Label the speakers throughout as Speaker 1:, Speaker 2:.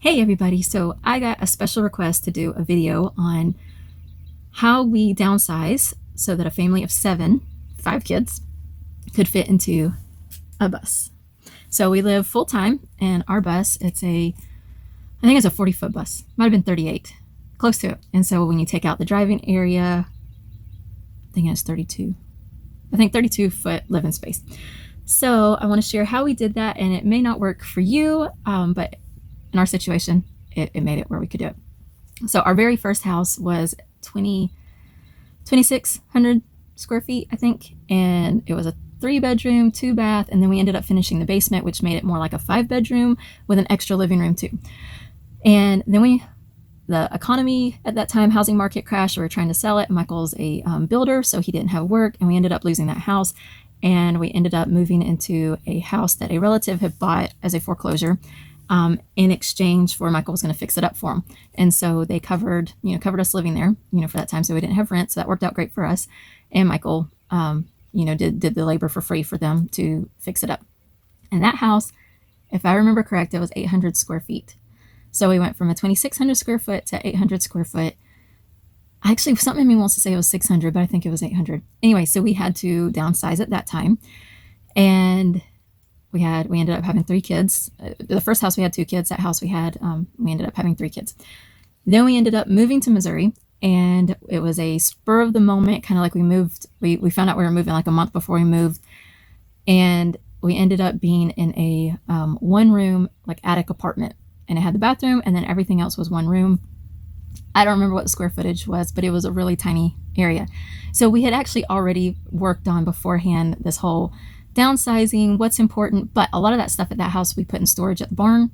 Speaker 1: Hey everybody, so I got a special request to do a video on how we downsize so that a family of 5 kids, could fit into a bus. So we live full-time and our bus, I think it's a 40-foot bus, might have been 38, close to it. And so when you take out the driving area, I think it's 32, 32-foot living space. So I want to share how we did that, and it may not work for you, but in our situation, it made it where we could do it. So our very first house was 2,600 square feet, I think. And it was a 3-bedroom, 2-bath. And then we ended up finishing the basement, which made it more like a 5-bedroom with an extra living room too. And then the economy at that time, housing market crashed. We were trying to sell it. Michael's a builder, so he didn't have work. And we ended up losing that house. And we ended up moving into a house that a relative had bought as a foreclosure. In exchange for Michael was going to fix it up for him. And so they covered us living there, for that time. So we didn't have rent. So that worked out great for us. And Michael, did the labor for free for them to fix it up. And that house, if I remember correct, it was 800 square feet. So we went from a 2,600 square foot to 800 square foot. Actually, something in me wants to say it was 600, but I think it was 800. Anyway, so we had to downsize at that time. And we ended up having 3 kids. The first house we had 2 kids. That house we ended up having 3 kids. Then we ended up moving to Missouri, and it was a spur of the moment, kind of like we moved. We found out we were moving like a month before we moved, and we ended up being in a 1-room like attic apartment, and it had the bathroom, and then everything else was 1 room. I don't remember what the square footage was, but it was a really tiny area. So we had actually already worked on beforehand this whole downsizing, what's important, but a lot of that stuff at that house we put in storage at the barn.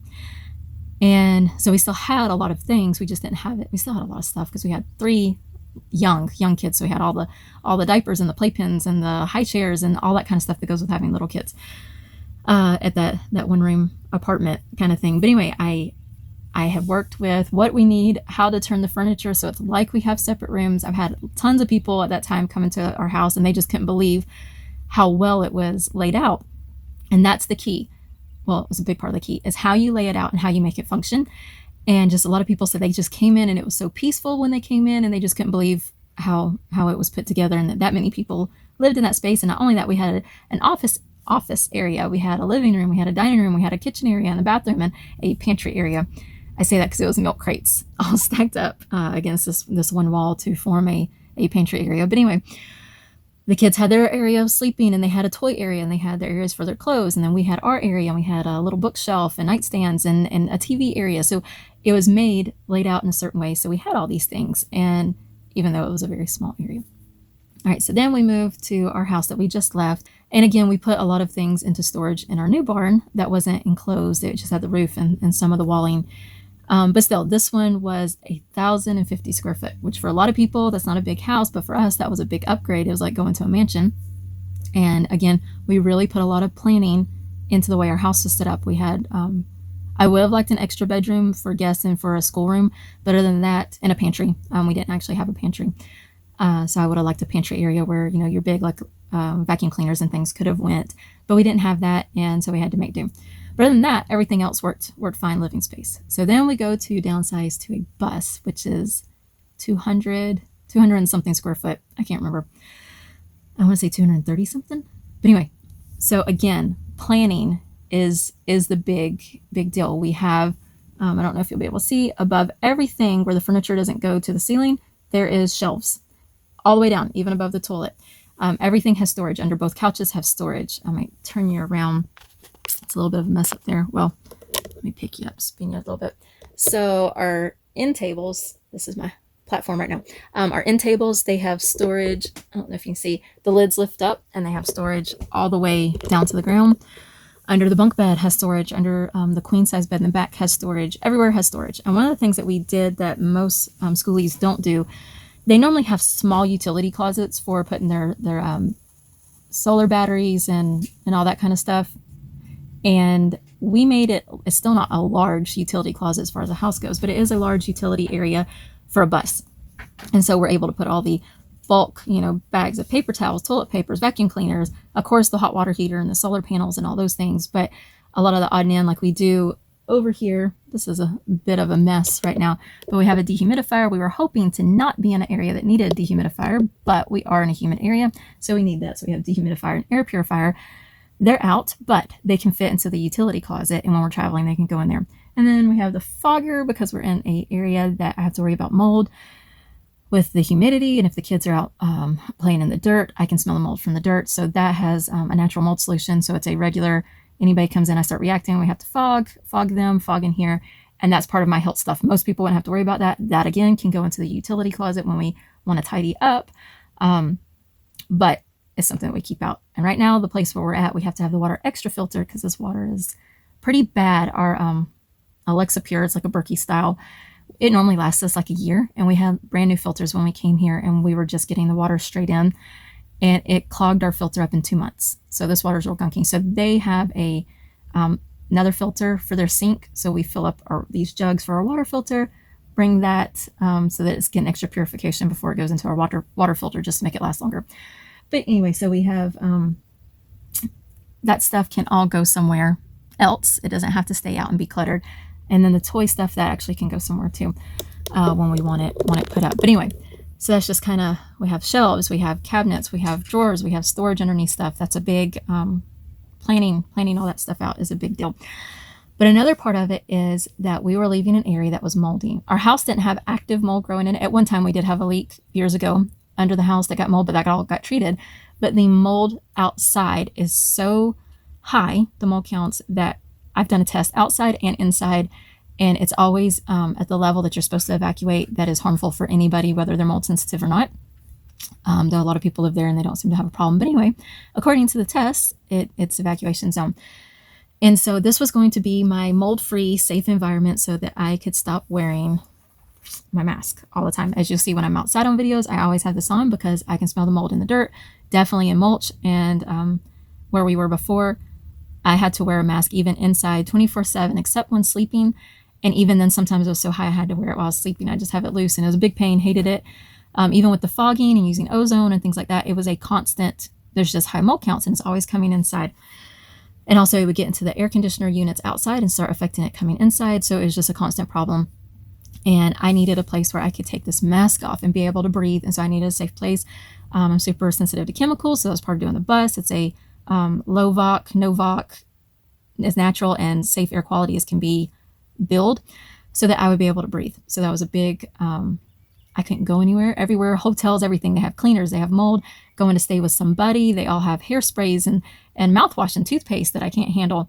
Speaker 1: And so we still had a lot of things, we just didn't have it. We still had a lot of stuff because we had 3 young kids. So we had all the diapers and the playpens and the high chairs and all that kind of stuff that goes with having little kids at that 1-room apartment kind of thing. But anyway, I have worked with what we need, how to turn the furniture so it's like we have separate rooms. I've had tons of people at that time come into our house and they just couldn't believe how well it was laid out. And that's the key. Well, it was a big part of the key, is how you lay it out and how you make it function. And just a lot of people said they just came in and it was so peaceful when they came in, and they just couldn't believe how it was put together, and that many people lived in that space. And not only that, we had an office area, we had a living room, we had a dining room, we had a kitchen area and a bathroom and a pantry area. I say that because it was milk crates all stacked up against this one wall to form a pantry area. But anyway, the kids had their area of sleeping, and they had a toy area, and they had their areas for their clothes. And then we had our area, and we had a little bookshelf and nightstands and a TV area. So it was laid out in a certain way. So we had all these things, and even though it was a very small area. All right, so then we moved to our house that we just left. And again, we put a lot of things into storage in our new barn that wasn't enclosed. It just had the roof and some of the walling. But still, this one was 1,050 square foot, which for a lot of people, that's not a big house. But for us, that was a big upgrade. It was like going to a mansion. And again, we really put a lot of planning into the way our house was set up. We had, I would have liked an extra bedroom for guests and for a schoolroom. But other than that, and a pantry. We didn't actually have a pantry. So I would have liked a pantry area where, your big like vacuum cleaners and things could have went. But we didn't have that, and so we had to make do. But other than that, everything else worked fine, living space. So then we go to downsize to a bus, which is 200 and something square foot. I can't remember. I want to say 230 something. But anyway, so again, planning is the big deal. We have, I don't know if you'll be able to see, above everything where the furniture doesn't go to the ceiling, there is shelves all the way down, even above the toilet. Everything has storage. Under both couches have storage. I might turn you around. It's a little bit of a mess up there. Well, let me pick you up, spin you a little bit. So our end tables, this is my platform right now. Our end tables, they have storage. I don't know if you can see, the lids lift up and they have storage all the way down to the ground. Under the bunk bed has storage. Under the queen size bed in the back has storage. Everywhere has storage. And one of the things that we did that most schoolies don't do, they normally have small utility closets for putting their solar batteries and all that kind of stuff. And we made it's still not a large utility closet as far as the house goes, but it is a large utility area for a bus. And so we're able to put all the bulk, bags of paper towels, toilet papers, vacuum cleaners, of course, the hot water heater and the solar panels and all those things. But a lot of the odd and end, like we do over here, this is a bit of a mess right now, but we have a dehumidifier. We were hoping to not be in an area that needed a dehumidifier, but we are in a humid area, so we need that. So we have dehumidifier and air purifier. They're out, but they can fit into the utility closet, and when we're traveling, they can go in there. And then we have the fogger because we're in an area that I have to worry about mold with the humidity, and if the kids are out playing in the dirt, I can smell the mold from the dirt. So that has a natural mold solution. So it's a regular, anybody comes in, I start reacting, we have to fog them, fog in here, and that's part of my health stuff. Most people wouldn't have to worry about that. That again can go into the utility closet when we want to tidy up, but it's something that we keep out. And right now, the place where we're at, we have to have the water extra filtered because this water is pretty bad. Our Alexa Pure, it's like a Berkey style. It normally lasts us like a year, and we had brand new filters when we came here, and we were just getting the water straight in, and it clogged our filter up in 2 months. So this water's real gunky. So they have a another filter for their sink. So we fill up these jugs for our water filter, bring that so that it's getting extra purification before it goes into our water filter, just to make it last longer. But anyway, so we have that stuff can all go somewhere else. It doesn't have to stay out and be cluttered. And then the toy stuff, that actually can go somewhere too when we want it put up. But anyway, so that's just kind of, we have shelves, we have cabinets, we have drawers, we have storage underneath stuff. That's a big planning all that stuff out is a big deal. But another part of it is that we were leaving an area that was moldy. Our house didn't have active mold growing in it. At one time we did have a leak years ago under the house that got mold, but that all got treated. But the mold outside is so high, the mold counts, that I've done a test outside and inside, and it's always at the level that you're supposed to evacuate that is harmful for anybody, whether they're mold sensitive or not. Though a lot of people live there and they don't seem to have a problem. But anyway, according to the tests, it's evacuation zone. And so this was going to be my mold-free, safe environment so that I could stop wearing my mask all the time. As you'll see when I'm outside on videos, I always have this on because I can smell the mold in the dirt, definitely in mulch. And where we were before, I had to wear a mask even inside 24/7, except when sleeping. And even then, sometimes it was so high I had to wear it while I was sleeping. I just have it loose, and it was a big pain, hated it. Even with the fogging and using ozone and things like that, it was a constant, there's just high mold counts, and it's always coming inside. And also it would get into the air conditioner units outside and start affecting it coming inside. So it was just a constant problem. And I needed a place where I could take this mask off and be able to breathe. And so I needed a safe place. I'm super sensitive to chemicals, so that's part of doing the bus. It's a low VOC, no VOC, as natural and safe air quality as can be build, so that I would be able to breathe. So that was a big, I couldn't go anywhere, everywhere, hotels, everything. They have cleaners, they have mold, going to stay with somebody. They all have hairsprays and mouthwash and toothpaste that I can't handle.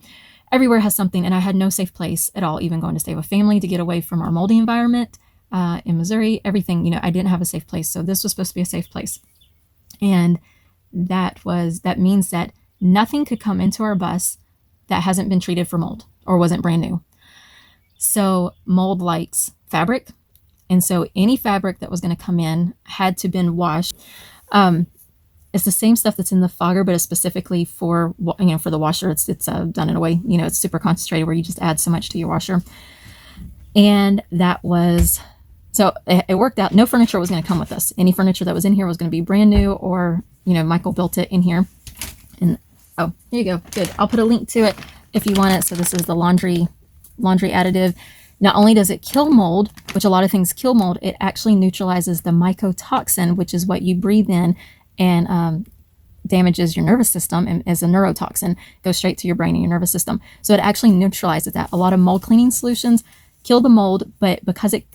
Speaker 1: Everywhere has something, and I had no safe place at all, even going to stay with family to get away from our moldy environment in Missouri, everything, I didn't have a safe place. So this was supposed to be a safe place. And that means that nothing could come into our bus that hasn't been treated for mold or wasn't brand new. So mold likes fabric. And so any fabric that was going to come in had to been washed. It's the same stuff that's in the fogger, but it's specifically for the washer. It's done in a way, it's super concentrated where you just add so much to your washer. And that was, so it worked out. No furniture was going to come with us. Any furniture that was in here was going to be brand new, or, Michael built it in here. And oh, here you go. Good. I'll put a link to it if you want it. So this is the laundry additive. Not only does it kill mold, which a lot of things kill mold, it actually neutralizes the mycotoxin, which is what you breathe in and damages your nervous system, and as a neurotoxin, goes straight to your brain and your nervous system. So it actually neutralizes that. A lot of mold cleaning solutions kill the mold, but because it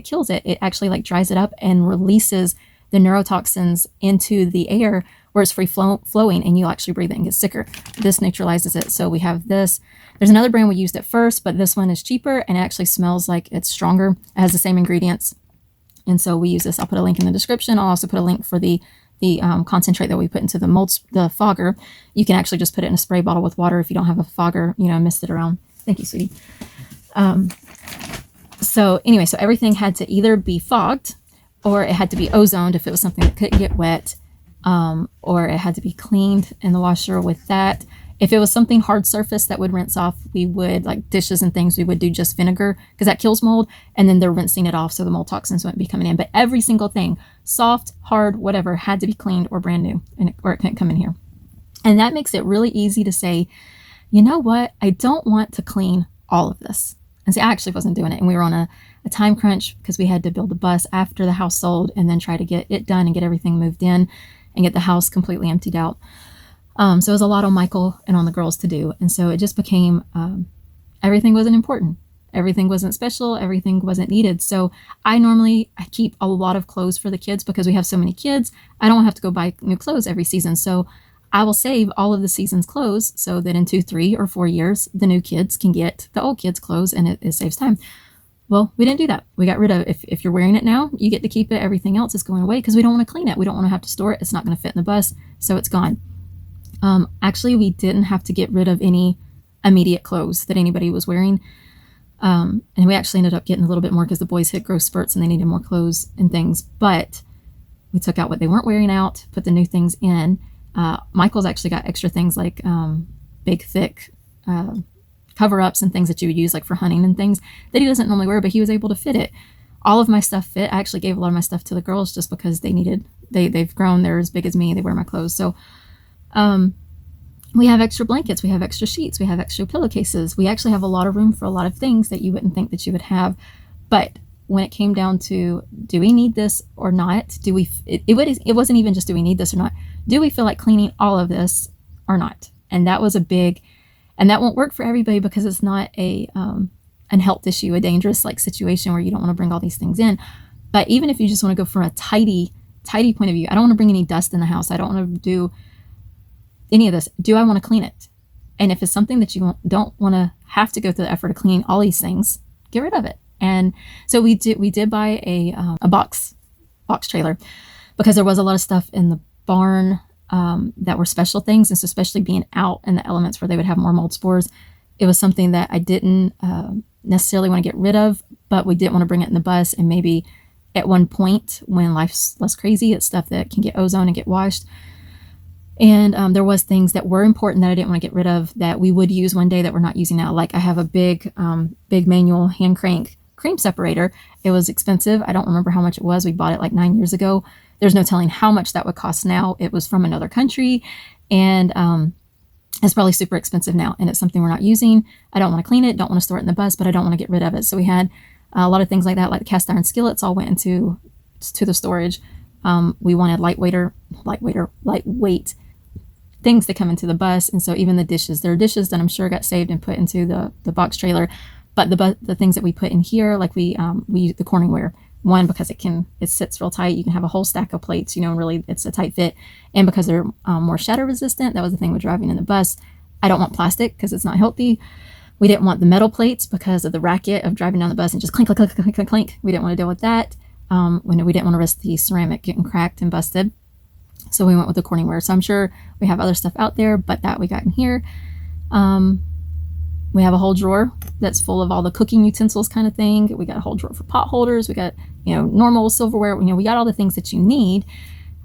Speaker 1: kills it, it actually dries it up and releases the neurotoxins into the air where it's free flowing, and you actually breathe it and get sicker. This neutralizes it. So we have this. There's another brand we used at first, but this one is cheaper and it actually smells like it's stronger. It has the same ingredients. And so we use this. I'll put a link in the description. I'll also put a link for the concentrate that we put into the fogger. You can actually just put it in a spray bottle with water if you don't have a fogger, mist it around. Thank you, sweetie. So anyway, so everything had to either be fogged, or it had to be ozoned if it was something that couldn't get wet, or it had to be cleaned in the washer with that. If it was something hard surface that would rinse off, we would, like dishes and things, we would do just vinegar because that kills mold, and then they're rinsing it off so the mold toxins wouldn't be coming in. But every single thing, soft, hard, whatever, had to be cleaned or brand new, or it couldn't come in here. And that makes it really easy to say, you know what, I don't want to clean all of this. And see, I actually wasn't doing it. And we were on a time crunch because we had to build the bus after the house sold and then try to get it done and get everything moved in and get the house completely emptied out. So it was a lot on Michael and on the girls to do. And so it just became, everything wasn't important. Everything wasn't special. Everything wasn't needed. So I keep a lot of clothes for the kids because we have so many kids. I don't have to go buy new clothes every season. So I will save all of the season's clothes so that in 2, 3, or 4 years, the new kids can get the old kids' clothes, and it saves time. Well, we didn't do that. We got rid of it. If you're wearing it now, you get to keep it. Everything else is going away because we don't want to clean it. We don't want to have to store it. It's not going to fit in the bus. So it's gone. Actually, we didn't have to get rid of any immediate clothes that anybody was wearing. And we actually ended up getting a little bit more because the boys hit growth spurts and they needed more clothes and things. But we took out what they weren't wearing out, put the new things in. Michael's actually got extra things like big, thick cover-ups and things that you would use like for hunting and things that he doesn't normally wear, but he was able to fit it. All of my stuff fit. I actually gave a lot of my stuff to the girls just because they've grown. They're as big as me. They wear my clothes. So we have extra blankets. We have extra sheets. We have extra pillowcases. We actually have a lot of room for a lot of things that you wouldn't think that you would have. But when it came down to, do we need this or not? It wasn't even just, do we need this or not? Do we feel like cleaning all of this or not? And that was and that won't work for everybody because it's not an health issue, a dangerous like situation where you don't want to bring all these things in. But even if you just want to go for a tidy point of view, I don't want to bring any dust in the house. I don't want to do any of this. Do I want to clean it? And if it's something that you don't want to have to go through the effort of cleaning all these things, get rid of it. And so we did buy a box trailer because there was a lot of stuff in the barn that were special things. And so especially being out in the elements where they would have more mold spores, it was something that I didn't necessarily want to get rid of, but we didn't want to bring it in the bus. And maybe at one point when life's less crazy, it's stuff that can get ozone and get washed. And there was things that were important that I didn't want to get rid of that we would use one day that we're not using now. Like I have a big manual hand crank cream separator. It was expensive. I don't remember how much it was. We bought it like 9 years ago. There's no telling how much that would cost now. It was from another country, and it's probably super expensive now. And it's something we're not using. I don't want to clean it. Don't want to store it in the bus, but I don't want to get rid of it. So we had a lot of things like that, like the cast iron skillets all went into the storage. We wanted lightweight things to come into the bus. And so even the dishes, there are dishes that I'm sure got saved and put into the box trailer. But the things that we put in here, like we use the Corningware, one, because it sits real tight. You can have a whole stack of plates, and really it's a tight fit. And because they're more shatter resistant, that was the thing with driving in the bus. I don't want plastic because it's not healthy. We didn't want the metal plates because of the racket of driving down the bus and just clink, clink, clink, clink, clink. We didn't want to deal with that. When we didn't want to risk the ceramic getting cracked and busted. So we went with the Corningware. So I'm sure we have other stuff out there, but that we got in here. We have a whole drawer that's full of all the cooking utensils kind of thing. We got a whole drawer for pot holders. We got, normal silverware. We got all the things that you need.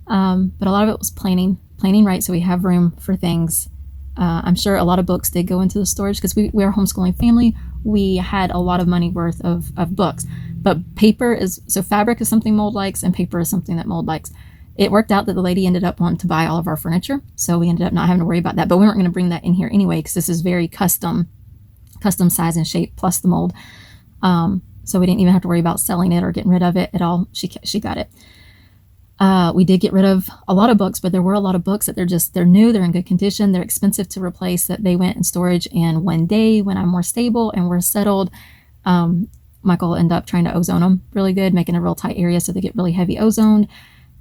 Speaker 1: But a lot of it was planning right. So we have room for things. I'm sure a lot of books did go into the storage because we're a homeschooling family. We had a lot of money worth of books, but fabric is something mold likes and paper is something that mold likes. It worked out that the lady ended up wanting to buy all of our furniture. So we ended up not having to worry about that, but we weren't going to bring that in here anyway, because this is very custom size and shape plus the mold. So we didn't even have to worry about selling it or getting rid of it at all. She got it. We did get rid of a lot of books, but there were a lot of books that they're new, they're in good condition, they're expensive to replace, that they went in storage. And one day when I'm more stable and we're settled, Michael ended up trying to ozone them really good, making a real tight area so they get really heavy ozoned,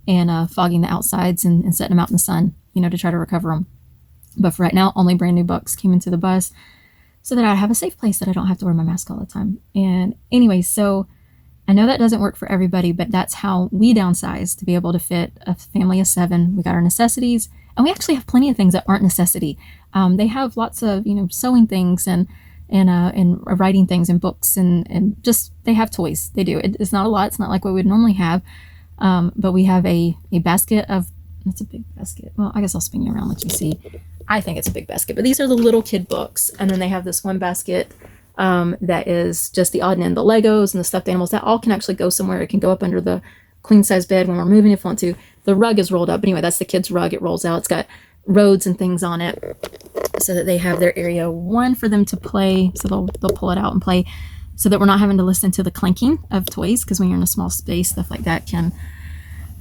Speaker 1: and fogging the outsides and setting them out in the sun, to try to recover them. But for right now, only brand new books came into the bus so that I have a safe place that I don't have to wear my mask all the time. And anyway, so I know that doesn't work for everybody, but that's how we downsize to be able to fit a family of 7. We got our necessities, and we actually have plenty of things that aren't necessity. They have lots of, sewing things and writing things and books and just, they have toys. They do. It's not a lot. It's not like what we'd normally have. But we have a basket of, it's a big basket. Well, I guess I'll spin you around, let you see. I think it's a big basket, but these are the little kid books. And then they have this one basket that is just the odd and end, the Legos and the stuffed animals. That all can actually go somewhere. It can go up under the queen size bed when we're moving if we want to. The rug is rolled up. But anyway, that's the kids' rug. It rolls out. It's got roads and things on it so that they have their area, one, for them to play. So they'll pull it out and play. so that we're not having to listen to the clanking of toys, because when you're in a small space, stuff like that can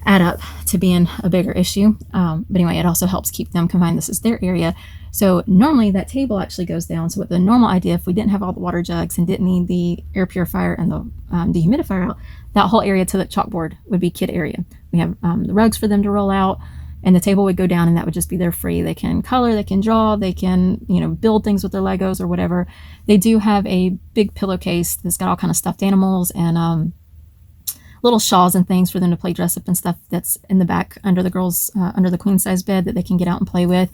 Speaker 1: add up to being a bigger issue. But anyway, it also helps keep them confined. This is their area. So normally that table actually goes down. So what the normal idea, if we didn't have all the water jugs and didn't need the air purifier and the dehumidifier out, that whole area to the chalkboard would be kid area. We have the rugs for them to roll out, and the table would go down, and that would just be their free. They can color, they can draw, they can, build things with their Legos or whatever. They do have a big pillowcase that's got all kind of stuffed animals and little shawls and things for them to play dress up and stuff that's in the back under the girls, under the queen size bed that they can get out and play with.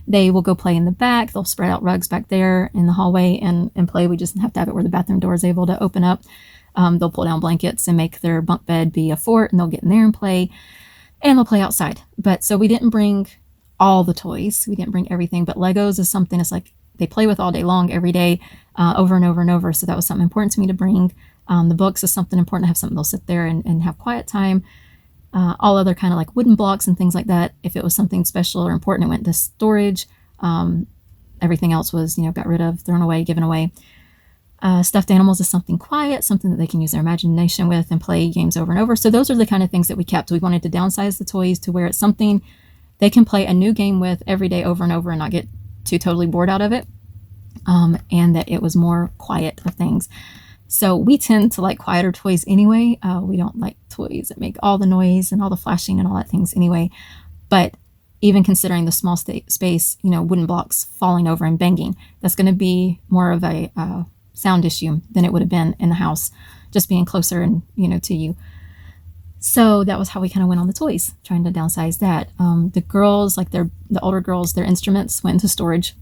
Speaker 1: They will go play in the back. They'll spread out rugs back there in the hallway and play. We just have to have it where the bathroom door is able to open up. They'll pull down blankets and make their bunk bed be a fort, and they'll get in there and play, and they'll play outside. But so we didn't bring all the toys. We didn't bring everything, but Legos is something it's like they play with all day long, every day, over and over and over. So that was something important to me to bring. The books is something important to have, something they'll sit there and have quiet time. All other kind of like wooden blocks and things like that. If it was something special or important, it went to storage. Everything else was, got rid of, thrown away, given away. Stuffed animals is something quiet, something that they can use their imagination with and play games over and over. So those are the kind of things that we kept. We wanted to downsize the toys to where it's something they can play a new game with every day over and over and not get too totally bored out of it. And that it was more quiet of things. So we tend to like quieter toys anyway. We don't like toys that make all the noise and all the flashing and all that things anyway. But even considering the small space, wooden blocks falling over and banging, that's going to be more of a sound issue than it would have been in the house, just being closer and, to you. So that was how we kind of went on the toys, trying to downsize that. The girls, like the older girls, their instruments went into storage,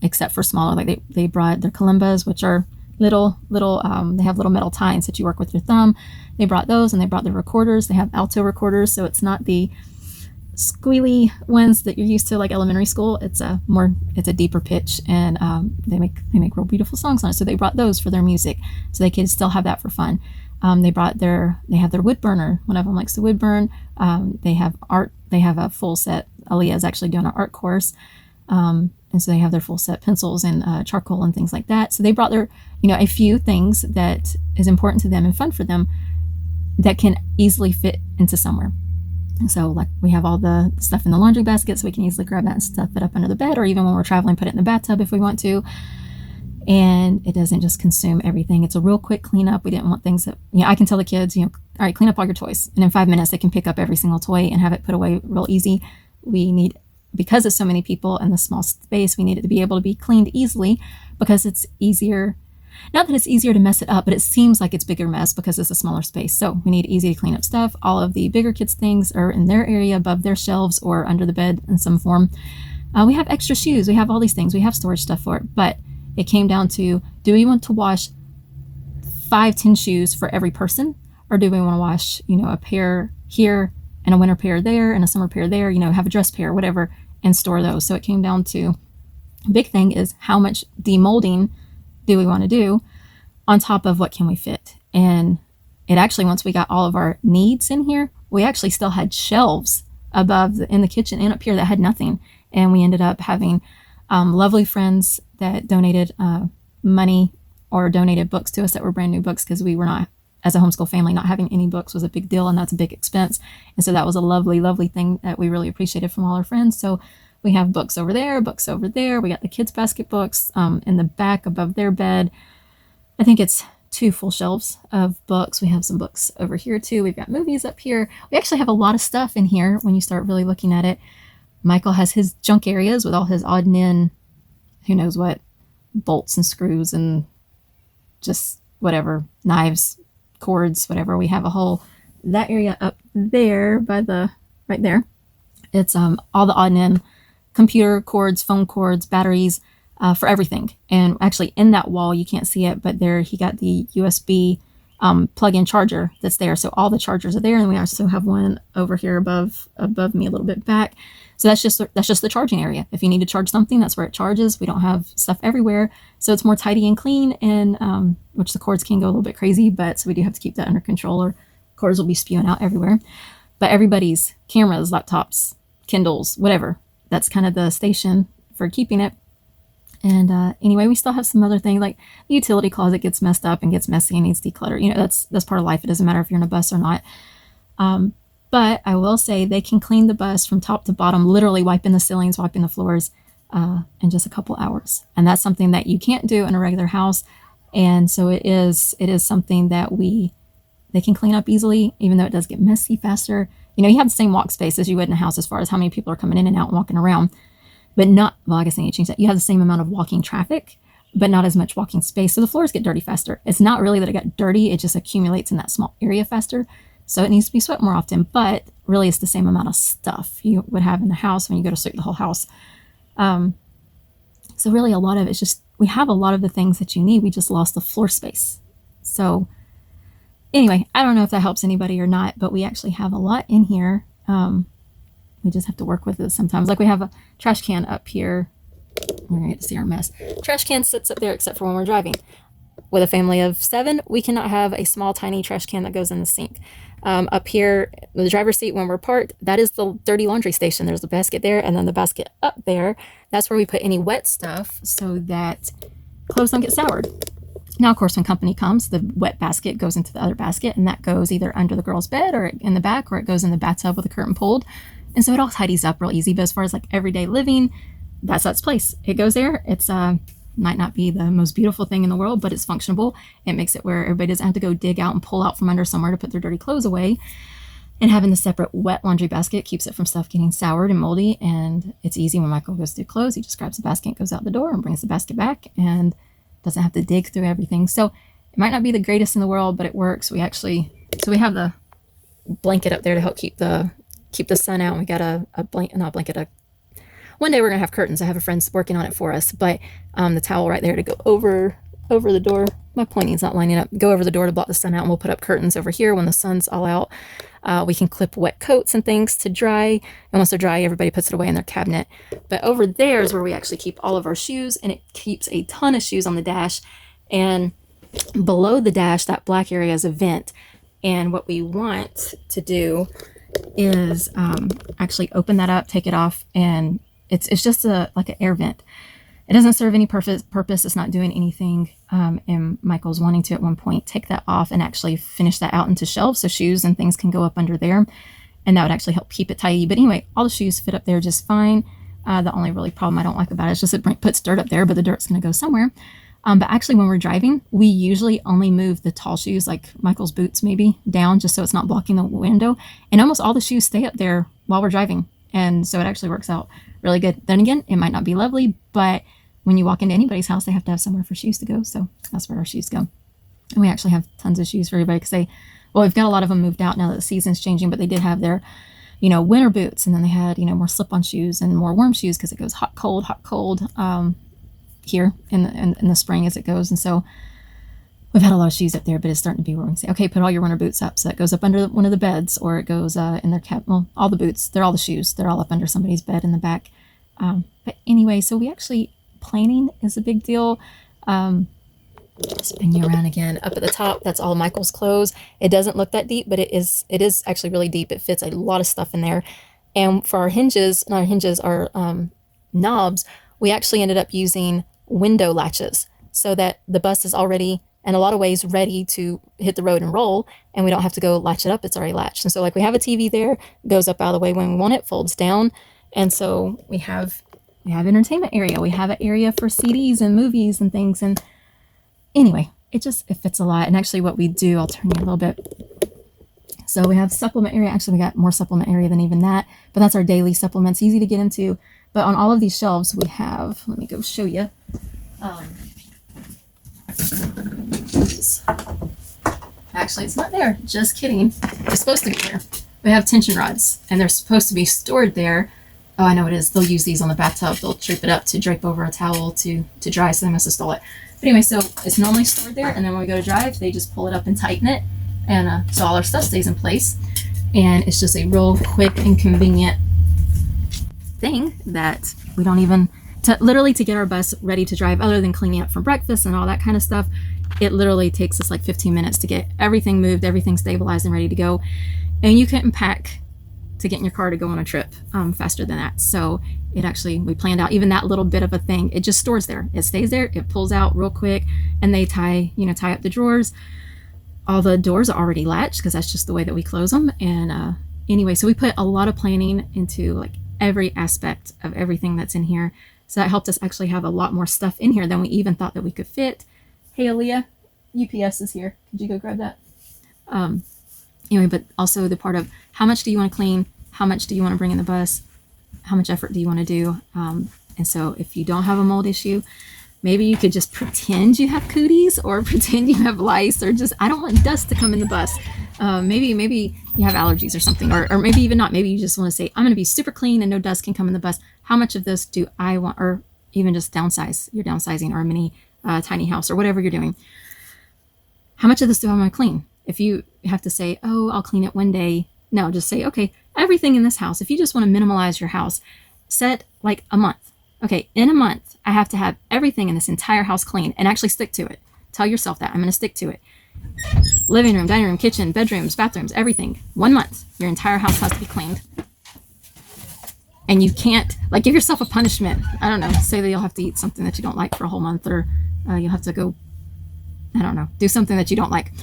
Speaker 1: except for smaller. Like they brought their kalimbas, which are little they have little metal tines that you work with your thumb. They brought those, and they brought their recorders. They have Alto recorders, so it's not the squealy ones that you're used to like elementary school. It's a deeper pitch, and they make real beautiful songs on it. So they brought those for their music, so they could still have that for fun. They have their wood burner. One of them likes to wood burn. They have art. They have a full set. Aaliyah is actually doing an art course. And so they have their full set pencils and charcoal and things like that. So they brought their, a few things that is important to them and fun for them that can easily fit into somewhere. And so like we have all the stuff in the laundry basket, so we can easily grab that and stuff it up under the bed, or even when we're traveling, put it in the bathtub if we want to. And it doesn't just consume everything. It's a real quick cleanup. We didn't want things that, I can tell the kids, all right, clean up all your toys. And in 5 minutes, they can pick up every single toy and have it put away real easy. Because of so many people and the small space, we need it to be able to be cleaned easily, because it's easier. Not that it's easier to mess it up, but it seems like it's bigger mess because it's a smaller space. So we need easy to clean up stuff. All of the bigger kids' things are in their area above their shelves or under the bed in some form. We have extra shoes. We have all these things. We have storage stuff for it. But it came down to, do we want to wash 5-10 shoes for every person? Or do we want to wash, a pair here and a winter pair there and a summer pair there, have a dress pair, whatever, and store those. So it came down to, a big thing is how much demolding do we want to do on top of what can we fit. And it actually, once we got all of our needs in here, we actually still had shelves above in the kitchen and up here that had nothing. And we ended up having lovely friends that donated money or donated books to us that were brand new books, because we were not, as a homeschool family, not having any books was a big deal, and that's a big expense. And so that was a lovely, lovely thing that we really appreciated from all our friends. So we have books over there, books over there. We got the kids' basket books in the back above their bed. I think it's 2 full shelves of books. We have some books over here too. We've got movies up here. We actually have a lot of stuff in here when you start really looking at it. Michael has his junk areas with all his odd and end, who knows what, bolts and screws and just whatever, knives, cords, whatever. We have a whole, that area up there by right there. It's all the odd and end computer cords, phone cords, batteries, for everything. And actually in that wall, you can't see it, but there he got the USB plug-in charger that's there. So all the chargers are there. And we also have one over here above me a little bit back. So that's just the charging area. If you need to charge something, that's where it charges. We don't have stuff everywhere. So it's more tidy and clean, and which the cords can go a little bit crazy, but so we do have to keep that under control, or cords will be spewing out everywhere. But everybody's cameras, laptops, Kindles, whatever, that's kind of the station for keeping it. And anyway, we still have some other things, like the utility closet gets messed up and gets messy and needs declutter. You know, that's part of life. It doesn't matter if you're in a bus or not. But I will say they can clean the bus from top to bottom, literally wiping the ceilings, wiping the floors, in just a couple hours. And that's something that you can't do in a regular house. And so it is something that they can clean up easily, even though it does get messy faster. You know, you have the same walk space as you would in a house as far as how many people are coming in and out and walking around. But not, well, I guess I need to change that. You have the same amount of walking traffic, but not as much walking space. So the floors get dirty faster. It's not really that it got dirty. It just accumulates in that small area faster. So it needs to be swept more often, but really it's the same amount of stuff you would have in the house when you go to sweep the whole house. So really a lot of it's just, we have a lot of the things that you need. We just lost the floor space. So anyway, I don't know if that helps anybody or not, but we actually have a lot in here. We just have to work with it sometimes. Like we have a trash can up here. We're gonna get to see our mess. Trash can sits up there except for when we're driving. With a family of 7, we cannot have a small, tiny trash can that goes in the sink. Up here, the driver's seat when we're parked, that is the dirty laundry station. There's a basket there, and then the basket up there. That's where we put any wet stuff so that clothes don't get soured. Now, of course, when company comes, the wet basket goes into the other basket, and that goes either under the girl's bed or in the back, or it goes in the bathtub with the curtain pulled. And so it all tidies up real easy. But as far as like everyday living, that's its place. It goes there. It's might not be the most beautiful thing in the world, but it's functional. It makes it where everybody doesn't have to go dig out and pull out from under somewhere to put their dirty clothes away. And having the separate wet laundry basket keeps it from stuff getting soured and moldy. And it's easy when Michael goes through clothes. He just grabs the basket, goes out the door, and brings the basket back, and doesn't have to dig through everything. So it might not be the greatest in the world, but it works. We have the blanket up there to help keep the sun out. And we got one day we're gonna have curtains. I have a friend working on it for us, but the towel right there to go over the door. My pointing's not lining up. Go over the door to block the sun out, and we'll put up curtains over here when the sun's all out. We can clip wet coats and things to dry, and once they're dry, everybody puts it away in their cabinet. But over there is where we actually keep all of our shoes, and it keeps a ton of shoes on the dash. And below the dash, that black area is a vent. And what we want to do is actually open that up, take it off, and it's just like an air vent. It doesn't serve any purpose. It's not doing anything. And Michael's wanting to at one point take that off and actually finish that out into shelves so shoes and things can go up under there. And that would actually help keep it tidy. But anyway, all the shoes fit up there just fine. The only really problem I don't like about it is just it puts dirt up there, but the dirt's going to go somewhere. But actually when we're driving, we usually only move the tall shoes, like Michael's boots maybe, down just so it's not blocking the window. And almost all the shoes stay up there while we're driving. And so it actually works out really good. Then again, it might not be lovely, but when you walk into anybody's house, they have to have somewhere for shoes to go. So that's where our shoes go. And we actually have tons of shoes for everybody because we've got a lot of them moved out now that the season's changing, but they did have their, winter boots. And then they had, more slip-on shoes and more warm shoes because it goes hot, cold, here in the spring as it goes. And so we've had a lot of shoes up there, but it's starting to be where we can say, okay, put all your winter boots up. So that goes up under one of the beds, or it goes in their all the boots. They're all the shoes. They're all up under somebody's bed in the back. But anyway, so we actually, planning is a big deal. Spin you around again. Up at the top, that's all Michael's clothes. It doesn't look that deep, but it is actually really deep. It fits a lot of stuff in there. And for our hinges, our knobs, we actually ended up using window latches so that the bus is already, in a lot of ways, ready to hit the road and roll, and we don't have to go latch it up. It's already latched. And so like we have a TV there, goes up out of the way when we want it, folds down. And so we have entertainment area. We have an area for CDs and movies and things. And anyway, it fits a lot. And actually what we do, I'll turn you a little bit. So we have supplement area. Actually, we got more supplement area than even that, but that's our daily supplements, easy to get into. But on all of these shelves we have, let me go show you. Actually, it's not there. Just kidding. It's supposed to be there. We have tension rods, and they're supposed to be stored there. Oh, I know it is. They'll use these on the bathtub. They'll drape it up to drape over a towel to dry, so they must have stole it. But anyway, so it's normally stored there, and then when we go to drive, they just pull it up and tighten it, and so all our stuff stays in place. And it's just a real quick and convenient thing that we don't even, literally to get our bus ready to drive, other than cleaning up from breakfast and all that kind of stuff, it literally takes us like 15 minutes to get everything moved, everything stabilized and ready to go. And you couldn't pack to get in your car to go on a trip faster than that. So we planned out even that little bit of a thing. It just stores there. It stays there. It pulls out real quick, and they tie up the drawers. All the doors are already latched because that's just the way that we close them. And anyway, so we put a lot of planning into like every aspect of everything that's in here. So that helped us actually have a lot more stuff in here than we even thought that we could fit. Hey, Aaliyah, UPS is here. Could you go grab that? Anyway, but also the part of how much do you want to clean? How much do you want to bring in the bus? How much effort do you want to do? And so if you don't have a mold issue, maybe you could just pretend you have cooties or pretend you have lice, or just, I don't want dust to come in the bus. Maybe you have allergies or something, or maybe even not. Maybe you just want to say, I'm going to be super clean and no dust can come in the bus. How much of this do I want? Or even just downsize. You're downsizing, or a mini tiny house, or whatever you're doing. How much of this do I want to clean? If you have to say, oh, I'll clean it one day. No, just say, okay, everything in this house. If you just want to minimalize your house, set like a month. Okay, in a month, I have to have everything in this entire house clean, and actually stick to it. Tell yourself that I'm going to stick to it. Living room, dining room, kitchen, bedrooms, bathrooms, everything. 1 month, your entire house has to be cleaned. And you can't, like, give yourself a punishment. I don't know, say that you'll have to eat something that you don't like for a whole month, or you'll have to go, I don't know, do something that you don't like.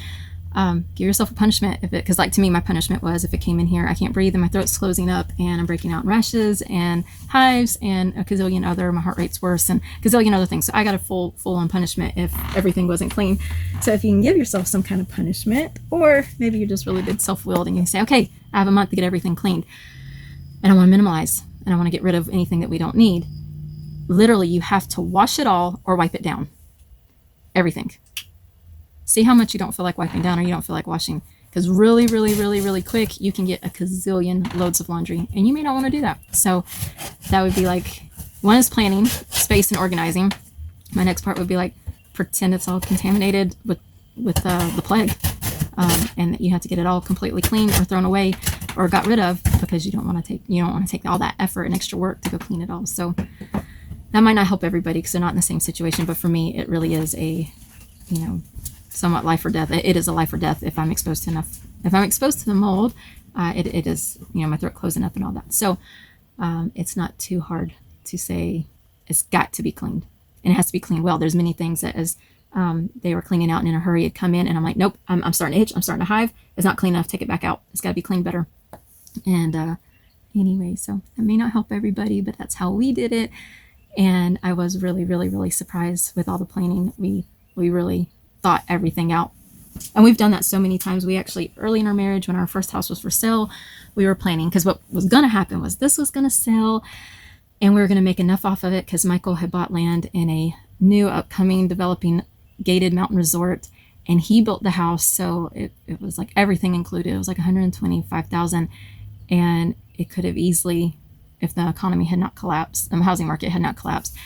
Speaker 1: Give yourself a punishment because like to me, my punishment was if it came in here, I can't breathe and my throat's closing up and I'm breaking out in rashes and hives and a gazillion other, my heart rate's worse and a gazillion other things. So I got a full on punishment if everything wasn't clean. So if you can give yourself some kind of punishment, or maybe you're just really good self-willed and you can say, okay, I have a month to get everything cleaned and I want to minimize and I want to get rid of anything that we don't need. Literally, you have to wash it all or wipe it down. Everything. See how much you don't feel like wiping down or you don't feel like washing. Because really, really, really, really quick, you can get a gazillion loads of laundry. And you may not want to do that. So that would be like, one is planning, space, and organizing. My next part would be like, pretend it's all contaminated with the plague. And that you have to get it all completely clean or thrown away or got rid of because you don't want to take all that effort and extra work to go clean it all. So that might not help everybody because they're not in the same situation. But for me, it really is a, somewhat life or death. It is a life or death if I'm exposed to enough. If I'm exposed to the mold, it is, my throat closing up and all that. So it's not too hard to say it's got to be cleaned. And it has to be cleaned well. There's many things that as they were cleaning out and in a hurry, it'd come in and I'm like, nope, I'm starting to itch. I'm starting to hive. It's not clean enough. Take it back out. It's got to be cleaned better. And anyway, so that may not help everybody, but that's how we did it. And I was really, really, really surprised with all the planning. We really thought everything out. And we've done that so many times. We actually, early in our marriage, when our first house was for sale, we were planning, because what was going to happen was this was going to sell and we were going to make enough off of it because Michael had bought land in a new upcoming developing gated mountain resort and he built the house. So it was like everything included. It was like $125,000, and it could have easily, if the economy had not collapsed, the housing market had not collapsed,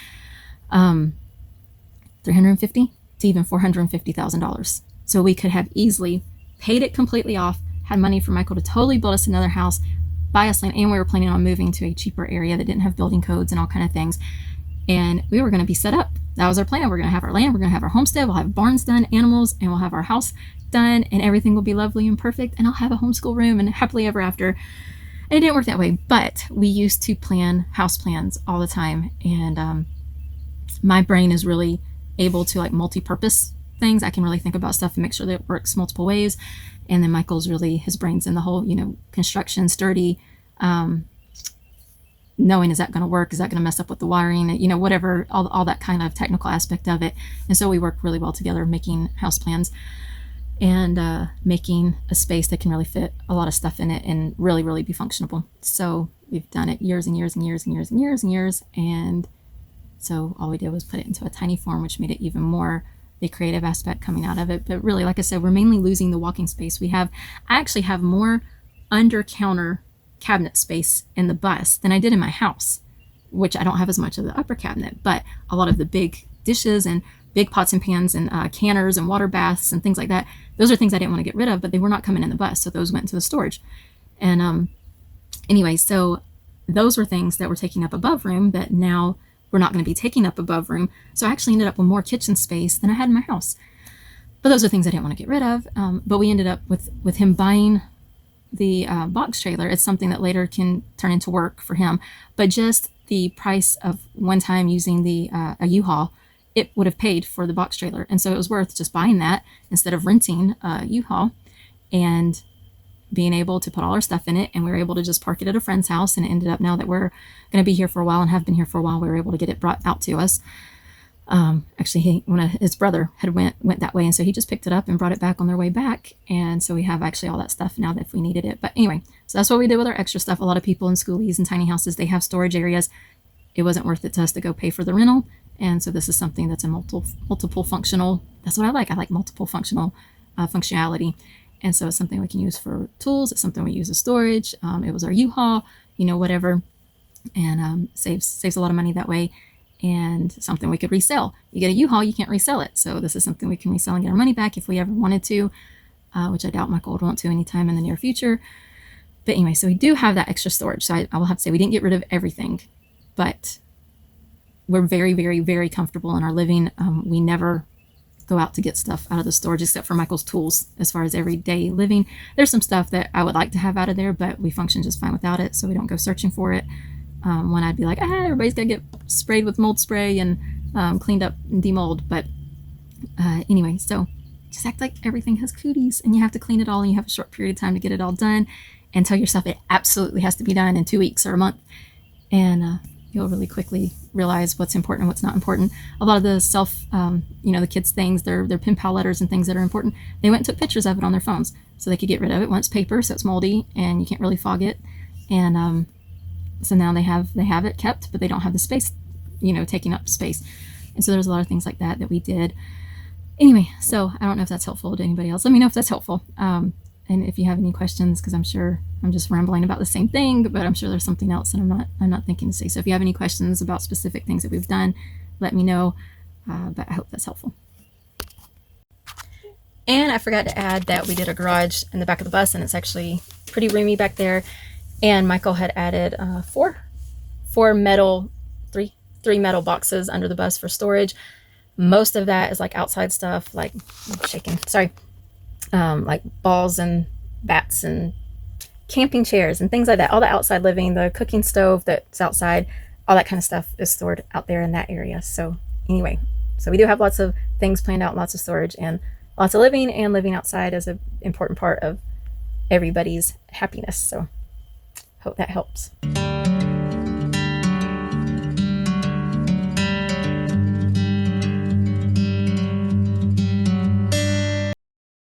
Speaker 1: $350,000 to even $450,000. So we could have easily paid it completely off, had money for Michael to totally build us another house, buy us land, and we were planning on moving to a cheaper area that didn't have building codes and all kind of things. And we were going to be set up. That was our plan. We're going to have our land, we're going to have our homestead, we'll have barns done, animals, and we'll have our house done, and everything will be lovely and perfect, and I'll have a homeschool room and happily ever after. And it didn't work that way, but we used to plan house plans all the time, and my brain is really able to like multi-purpose things. I can really think about stuff and make sure that it works multiple ways. And then Michael's really, his brain's in the whole, construction, sturdy, knowing, is that going to work? Is that going to mess up with the wiring? Whatever, all that kind of technical aspect of it. And so we work really well together making house plans and making a space that can really fit a lot of stuff in it and really, really be functional. So we've done it years and years and years and years and years and years. And so all we did was put it into a tiny form, which made it even more the creative aspect coming out of it. But really, like I said, we're mainly losing the walking space. I actually have more under counter cabinet space in the bus than I did in my house, which I don't have as much of the upper cabinet, but a lot of the big dishes and big pots and pans and canners and water baths and things like that, those are things I didn't want to get rid of, but they were not coming in the bus. So those went into the storage. And anyway, so those were things that were taking up above room that now we're not going to be taking up above room. So I actually ended up with more kitchen space than I had in my house. But those are things I didn't want to get rid of. But we ended up with him buying the box trailer. It's something that later can turn into work for him, but just the price of one time using the a U-Haul, it would have paid for the box trailer. And so it was worth just buying that instead of renting a U-Haul and being able to put all our stuff in it. And we were able to just park it at a friend's house, and it ended up, now that we're going to be here for a while and have been here for a while, we were able to get it brought out to us. Actually, one of his brother had went that way, and so he just picked it up and brought it back on their way back. And so we have actually all that stuff now that if we needed it. But anyway, so that's what we did with our extra stuff. A lot of people in skoolies and tiny houses, they have storage areas. It wasn't worth it to us to go pay for the rental, and so this is something that's a multiple functional. That's what I like. I like multiple functional functionality, and so it's something we can use for tools. It's something we use as storage. It was our U-Haul, whatever, and saves a lot of money that way. And something we could resell. You get a U-Haul, you can't resell it. So this is something we can resell and get our money back if we ever wanted to, which I doubt Michael would want to anytime in the near future. But anyway, so we do have that extra storage. So I will have to say we didn't get rid of everything, but we're very, very, very comfortable in our living. We never go out to get stuff out of the storage except for Michael's tools as far as everyday living. There's some stuff that I would like to have out of there, but we function just fine without it. So we don't go searching for it. When I'd be like, everybody's got to get sprayed with mold spray and cleaned up and demold. But anyway, so just act like everything has cooties, and you have to clean it all, and you have a short period of time to get it all done, and tell yourself it absolutely has to be done in 2 weeks or a month. And you'll really quickly realize what's important and what's not important. A lot of the the kids' things, their pen pal letters and things that are important, they went and took pictures of it on their phones so they could get rid of it. Once paper, so it's moldy and you can't really fog it. And so now they have it kept, but they don't have the space, taking up space. And so there's a lot of things like that we did. Anyway, so I don't know if that's helpful to anybody else. Let me know if that's helpful. And if you have any questions, because I'm sure I'm just rambling about the same thing, but I'm sure there's something else that I'm not thinking to say. So if you have any questions about specific things that we've done, let me know. But I hope that's helpful. And I forgot to add that we did a garage in the back of the bus, and it's actually pretty roomy back there. And Michael had added three metal boxes under the bus for storage. Most of that is like outside stuff, like like balls and bats and camping chairs and things like that. All the outside living, the cooking stove that's outside, all that kind of stuff is stored out there in that area. So anyway, so we do have lots of things planned out, lots of storage, and lots of living, and living outside is an important part of everybody's happiness. So hope that helps.